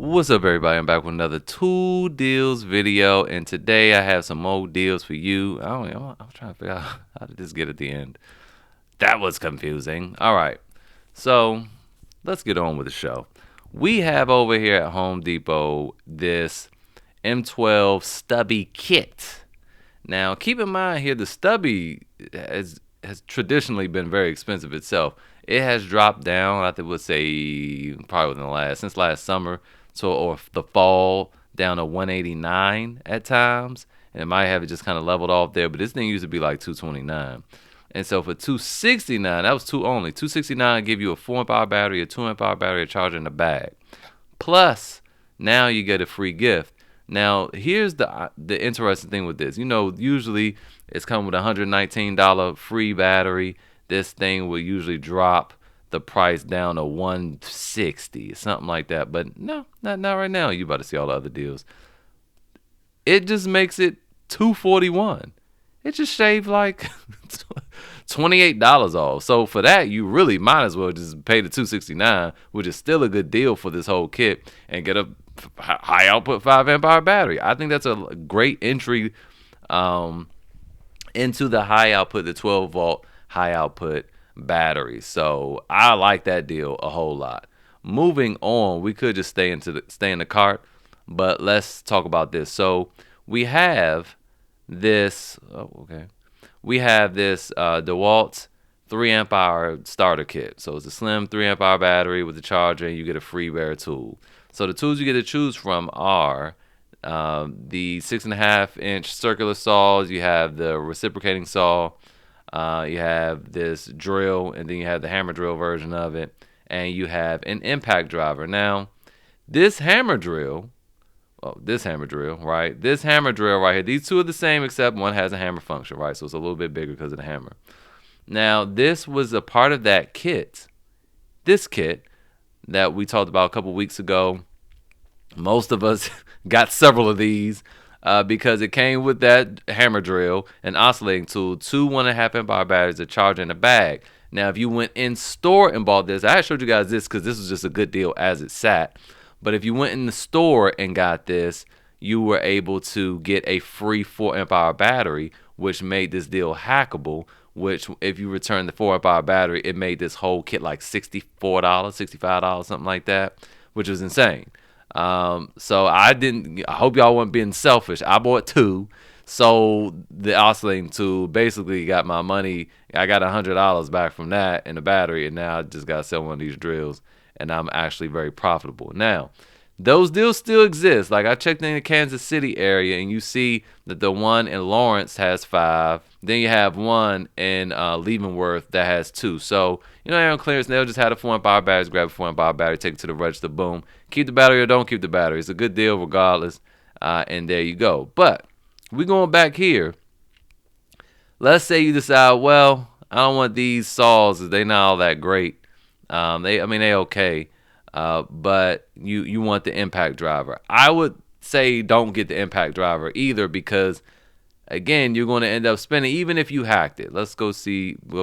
What's up, everybody? I'm back with another two deals video, and today I have some more deals for you. I don't know. I'm trying to figure out how did this get at the end. That was confusing. All right, so let's get on with the show. We have over here at Home Depot this M12 stubby kit. Now, keep in mind here, the stubby has traditionally been very expensive itself. It has dropped down. I think would say probably within the since last summer, so or the fall down to 189 at times, and it might have it just kind of leveled off there. But this thing used to be like 229, and so for 269, that was two only. 269 give you a 4 amp hour battery, a 2 amp hour battery, a charger in the bag. Plus, now you get a free gift. Now, here's the interesting thing with this. Usually it's come with a $119 free battery. This thing will usually drop the price down to 160, something like that. But no, not right now. You about to see all the other deals. It just makes it 241. It just shaved like $28 off. So for that, you really might as well just pay the 269, which is still a good deal for this whole kit, and get a high output 5 amp hour battery. I think that's a great entry into the high output, the 12 volt high output battery. So I like that deal a whole lot. Moving on, we could just stay in the cart, but let's talk about this. So we have this. Oh, okay. We have this dewalt 3 amp hour starter kit. So it's a slim 3 amp hour battery with a charger, and you get a free bare tool. So the tools you get to choose from are the 6.5-inch circular saws. You have the reciprocating saw. You have this drill, and then you have the hammer drill version of it, and you have an impact driver. Now, this hammer drill, this hammer drill, right? This hammer drill right here. These two are the same, except one has a hammer function, right? So it's a little bit bigger because of the hammer. Now, this was a part of that kit. This kit that we talked about a couple weeks ago. Most of us got several of these because it came with that hammer drill, an oscillating tool, two 1.5 amp hour batteries, a charger, in a bag. Now, if you went in store and bought this, I showed you guys this because this was just a good deal as it sat. But if you went in the store and got this, you were able to get a free 4 amp hour battery, which made this deal hackable. Which, if you return the 4 amp hour battery, it made this whole kit like $64, $65, something like that, which was insane. So I hope y'all weren't being selfish. I bought two. So the oscillating tool basically got my money. I got $100 back from that and the battery, and now I just got to sell one of these drills, and I'm actually very profitable. Now, those deals still exist. Like, I checked in the Kansas City area, and you see that the one in Lawrence has 5. Then you have one in Leavenworth that has 2. So, they're on clearance. They'll just have a 4 amp hour battery, grab a 4 amp hour battery, take it to the register, boom. Keep the battery or don't keep the battery. It's a good deal regardless. And there you go. But we're going back here. Let's say you decide, well, I don't want these saws. They're not all that great. They okay. But you want the impact driver. I would say don't get the impact driver either, because again, you're going to end up spending, even if you hacked it. Let's go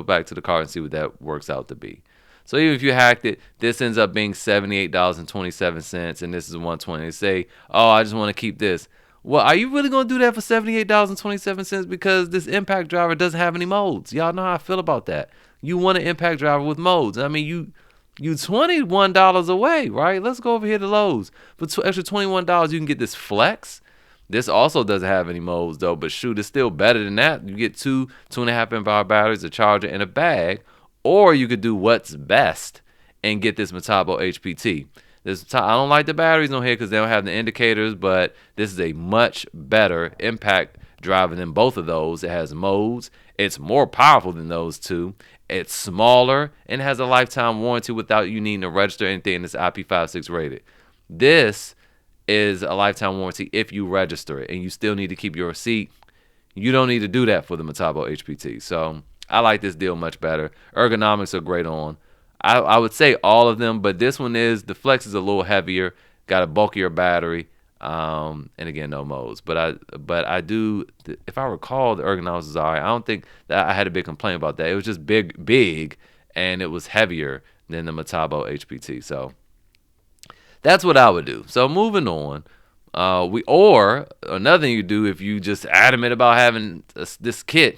back to the car and see what that works out to be. So even if you hacked it, this ends up being $78.27, and this is $120. They say, oh, I just want to keep this. Well, are you really going to do that for $78.27? Because this impact driver doesn't have any modes. Y'all know how I feel about that. You want an impact driver with modes. I mean, you $21 away, right? Let's go over here to Lowe's. For extra $21, you can get this Flex. This also doesn't have any modes, though, but shoot, it's still better than that. You get two 2.5 amp hour batteries, a charger, and a bag. Or you could do what's best and get this Metabo HPT. I don't like the batteries on here because they don't have the indicators, but this is a much better impact driver than both of those. It has modes. It's more powerful than those two. It's smaller and has a lifetime warranty without you needing to register anything, and it's IP56 rated. This is a lifetime warranty if you register it, and you still need to keep your receipt. You don't need to do that for the Metabo HPT. So I like this deal much better. Ergonomics are great on. I would say all of them, but this one the Flex is a little heavier, got a bulkier battery, and again, no modes. But I do, if I recall, the ergonomics was all right. I don't think that I had a big complaint about that. It was just big, and it was heavier than the Metabo HPT. So That's what I would do. So moving on, or another thing you do if you just adamant about having this kit,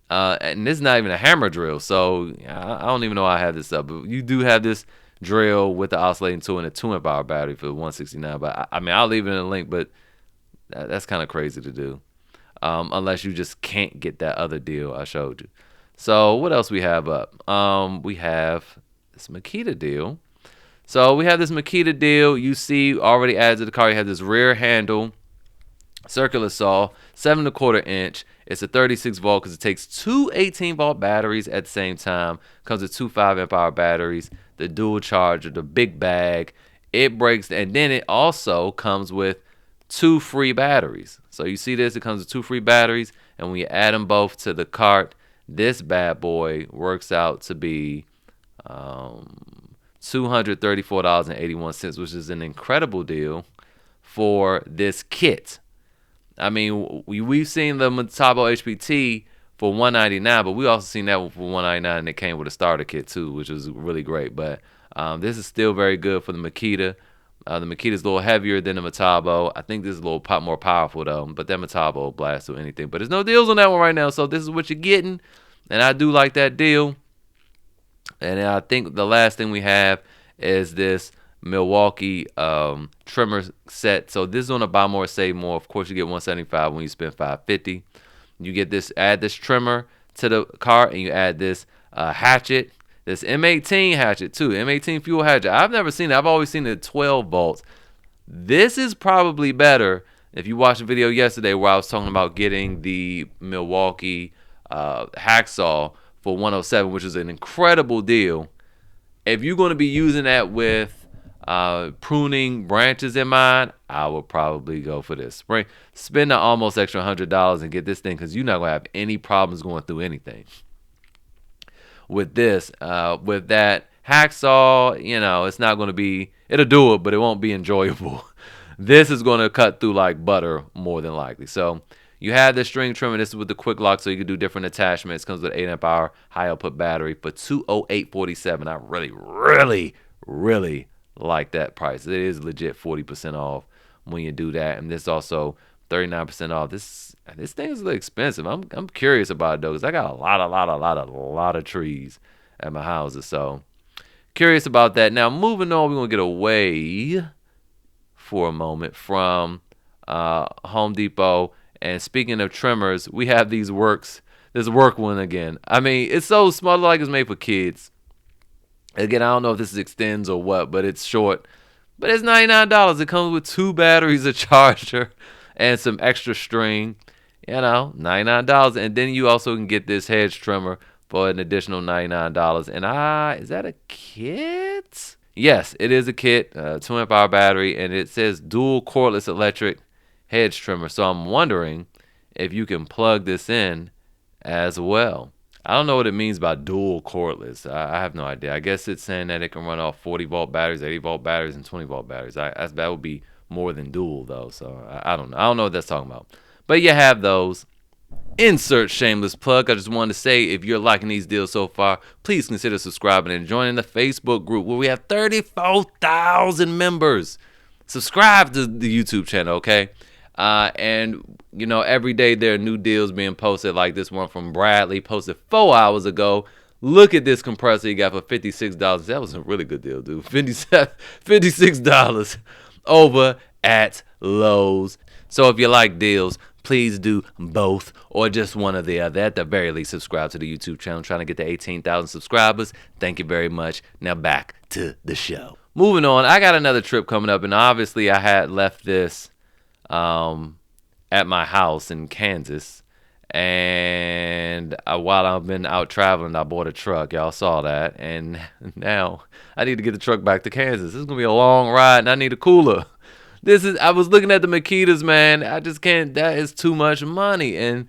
and this is not even a hammer drill. So I don't even know how I have this up, but you do have this drill with the oscillating tool and a 2 amp hour battery for 169. But I mean, I'll leave it in the link, but that's kind of crazy to do, unless you just can't get that other deal I showed you. So what else we have up? We have this Makita deal. So we have this Makita deal. You see already added to the car. You have this rear handle circular saw, 7¼ inch. It's a 36 volt because it takes two 18 volt batteries at the same time. Comes with two 5 amp hour batteries, the dual charger, the big bag. It breaks, and then it also comes with two free batteries. So you see this, it comes with two free batteries, and when you add them both to the cart, this bad boy works out to be $234.81, which is an incredible deal for this kit. I mean, we've seen the Metabo HPT for $199, but we also seen that one for $199, and it came with a starter kit too, which was really great. But this is still very good for the Makita. The Makita is a little heavier than the Metabo. I think this is a little more powerful though, but that Metabo will blast through anything. But there's no deals on that one right now, so this is what you're getting, and I do like that deal. And I think the last thing we have is this Milwaukee trimmer set. So this is on a buy more, save more. Of course, you get $175 when you spend $550. You get this, add this trimmer to the cart, and you add this hatchet, this M18 hatchet too, M18 fuel hatchet. I've never seen it. I've always seen it at 12 volts. This is probably better. If you watched the video yesterday where I was talking about getting the Milwaukee hacksaw for 107, which is an incredible deal. If you're going to be using that with pruning branches in mind, I would probably go for this. Spend the almost extra $100 and get this thing, because you're not going to have any problems going through anything. With this, with that hacksaw, you know, it's not going to be, it'll do it, but it won't be enjoyable. This is going to cut through like butter more than likely. So you have the string trimmer. This is with the quick lock, so you can do different attachments. Comes with 8 amp hour high output battery for $208.47. I really like that price. It is legit 40% off when you do that, and this also 39% off. This thing is a little expensive. I'm curious about it though, because I got a lot of trees at my houses, so curious about that. Now moving on, we're gonna get away for a moment from Home Depot. And speaking of trimmers, we have this work one again. I mean, it's so small, like it's made for kids. Again, I don't know if this extends or what, but it's short. But it's $99. It comes with two batteries, a charger, and some extra string. You know, $99. And then you also can get this hedge trimmer for an additional $99. And is that a kit? Yes, it is a kit. 2 amp hour battery, and it says dual cordless electric hedge trimmer. So I'm wondering if you can plug this in as well. I don't know what it means by dual cordless. I have no idea. I guess it's saying that it can run off 40 volt batteries, 80 volt batteries, and 20 volt batteries. That would be more than dual though. So I don't know. I don't know what that's talking about. But you have those. Insert shameless plug. I just wanted to say, if you're liking these deals so far, please consider subscribing and joining the Facebook group where we have 34,000 members. Subscribe to the YouTube channel, okay? And you know, every day there are new deals being posted, like this one from Bradley, posted 4 hours ago. Look at this compressor you got for $56. That was a really good deal, dude. $56 over at Lowe's. So if you like deals, please do both or just one or the other. At the very least, subscribe to the YouTube channel. I'm trying to get to 18,000 subscribers. Thank you very much. Now back to the show. Moving on, I got another trip coming up, and obviously I had left this at my house in Kansas, and while I've been out traveling, I bought a truck. Y'all saw that, and now I need to get the truck back to Kansas. This is gonna be a long ride, and I need a cooler. I was looking at the Makitas, man. I just can't. That is too much money, and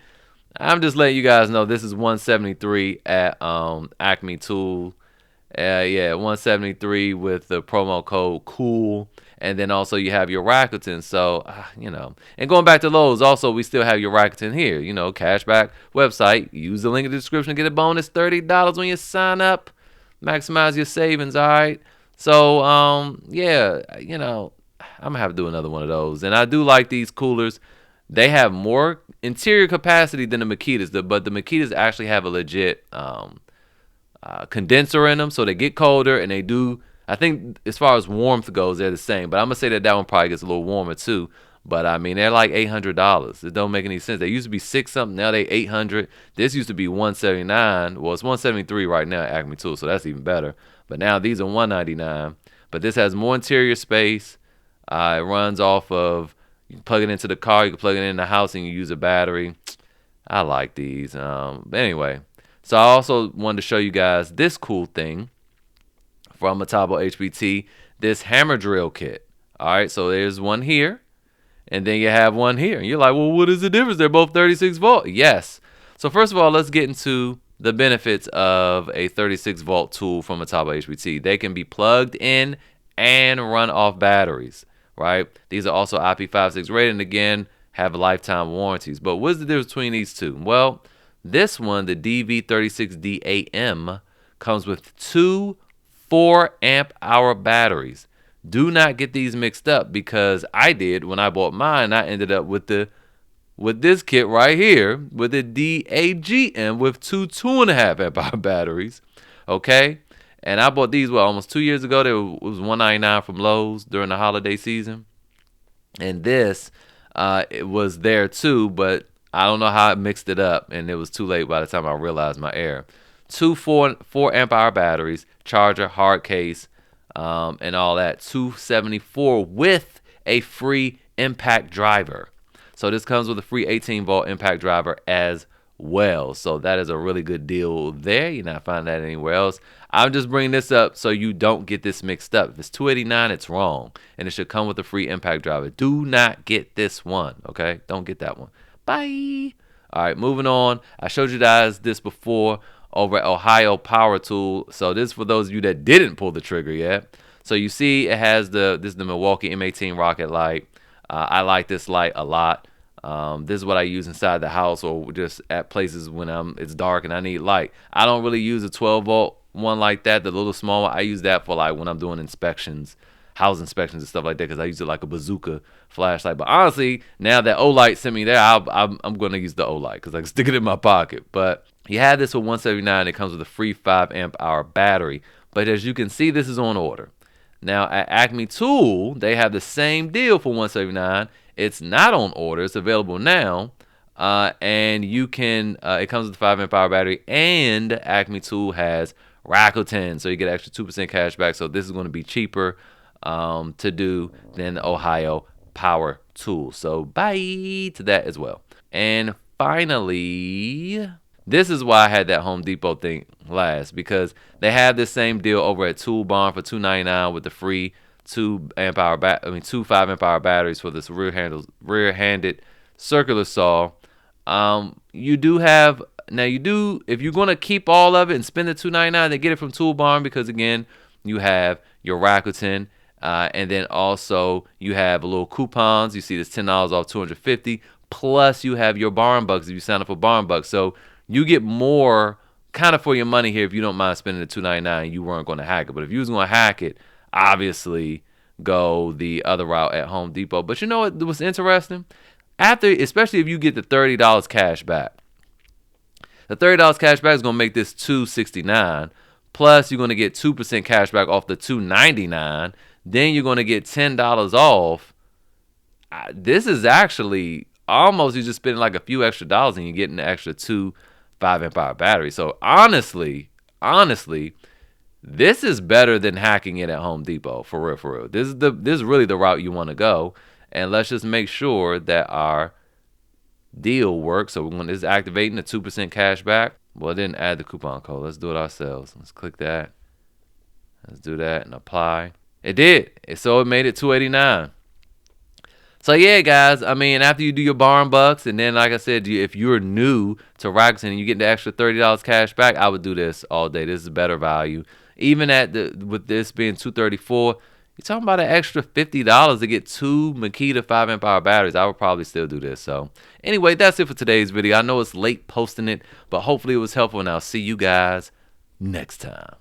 I'm just letting you guys know this is $173 at Acme Tool. Yeah, $173 with the promo code COOL. And then also you have your Rakuten. So, you know. And going back to Lowe's, also we still have your Rakuten here. You know, cashback website. Use the link in the description. Get a bonus $30 when you sign up. Maximize your savings, all right? So yeah, I'm gonna have to do another one of those. And I do like these coolers. They have more interior capacity than the Makitas, but the Makitas actually have a legit condenser in them, so they get colder and they do. I think as far as warmth goes, they're the same. But I'm gonna say that one probably gets a little warmer too. But I mean, they're like $800. It don't make any sense. They used to be six something. Now they 800. This used to be 179. Well, it's 173 right now at Acme Tools, so that's even better. But now these are 199. But this has more interior space. It runs off of, you can plug it into the car, you can plug it in the house, and you use a battery. I like these. But anyway, so I also wanted to show you guys this cool thing from Metabo HPT, this hammer drill kit. All right, so there's one here, and then you have one here. And you're like, well, what is the difference? They're both 36 volt. Yes. So first of all, let's get into the benefits of a 36 volt tool from Metabo HPT. They can be plugged in and run off batteries, right? These are also IP56 rated, and again, have lifetime warranties. But what's the difference between these two? Well, this one, the DV36DAM, comes with two 4 amp hour batteries. Do not get these mixed up, because I did when I bought mine. I ended up with this kit right here with the DAGM with two 2.5 amp hour batteries. Okay, and I bought these almost 2 years ago. It was $199 from Lowe's during the holiday season, and this it was there too, but I don't know how it mixed it up, and it was too late by the time I realized my error. Two 4 amp hour batteries, charger, hard case, and all that. 274 with a free impact driver. So this comes with a free 18 volt impact driver as well. So that is a really good deal there. You're not finding that anywhere else. I'm just bringing this up so you don't get this mixed up. If it's $289, it's wrong, and it should come with a free impact driver. Do not get this one, okay? Don't get that one. Bye. All right, moving on. I showed you guys this before over at Ohio Power Tool. So this is for those of you that didn't pull the trigger yet. So you see it has this is the Milwaukee M18 Rocket Light. I like this light a lot. This is what I use inside the house or just at places when it's dark and I need light. I don't really use a 12 volt one like that, the little small one. I use that for like when I'm doing inspections, house inspections and stuff like that, because I use it like a bazooka flashlight. But honestly, now that Olight sent me there, I'm going to use the Olight because I can stick it in my pocket. But you have this for $179. It comes with a free 5 amp hour battery. But as you can see, this is on order. Now at Acme Tool, they have the same deal for $179. It's not on order. It's available now. And you can, it comes with a 5 amp hour battery, and Acme Tool has Rakuten, so you get extra 2% cash back. So this is going to be cheaper to do than the Ohio Power Tool. So bye to that as well. And finally, this is why I had that Home Depot thing last, because they have the same deal over at Tool Barn for $299 with the free 2 5 amp hour batteries for this rear-handed circular saw. You do have, now you do, if you're going to keep all of it and spend the $299, they get it from Tool Barn, because again, you have your Rakuten, and then also you have a little coupons. You see this $10 off $250, plus you have your Barn Bucks if you sign up for Barn Bucks. So you get more kind of for your money here if you don't mind spending the $299. You weren't going to hack it, but if you was going to hack it, obviously go the other route at Home Depot. But you know what was interesting? Especially if you get the $30 cash back. The $30 cash back is going to make this $269. Plus, you're going to get 2% cash back off the $299. Then you're going to get $10 off. This is actually almost, you're just spending like a few extra dollars and you're getting the extra 2 5 amp hour batteries. So honestly, this is better than hacking it at Home Depot, for real. This is really the route you want to go. And let's just make sure that our deal works. So when it's activating the 2% cash back, well, it didn't add the coupon code. Let's do it ourselves. Let's click that. Let's do that and apply. It did. So it made it $289. So yeah, guys, I mean, after you do your Barn Bucks, and then like I said, if you're new to Rakuten and you get the extra $30 cash back, I would do this all day. This is better value. Even with this being $234, you're talking about an extra $50 to get 2 Makita 5 amp hour batteries. I would probably still do this. So anyway, that's it for today's video. I know it's late posting it, but hopefully it was helpful, and I'll see you guys next time.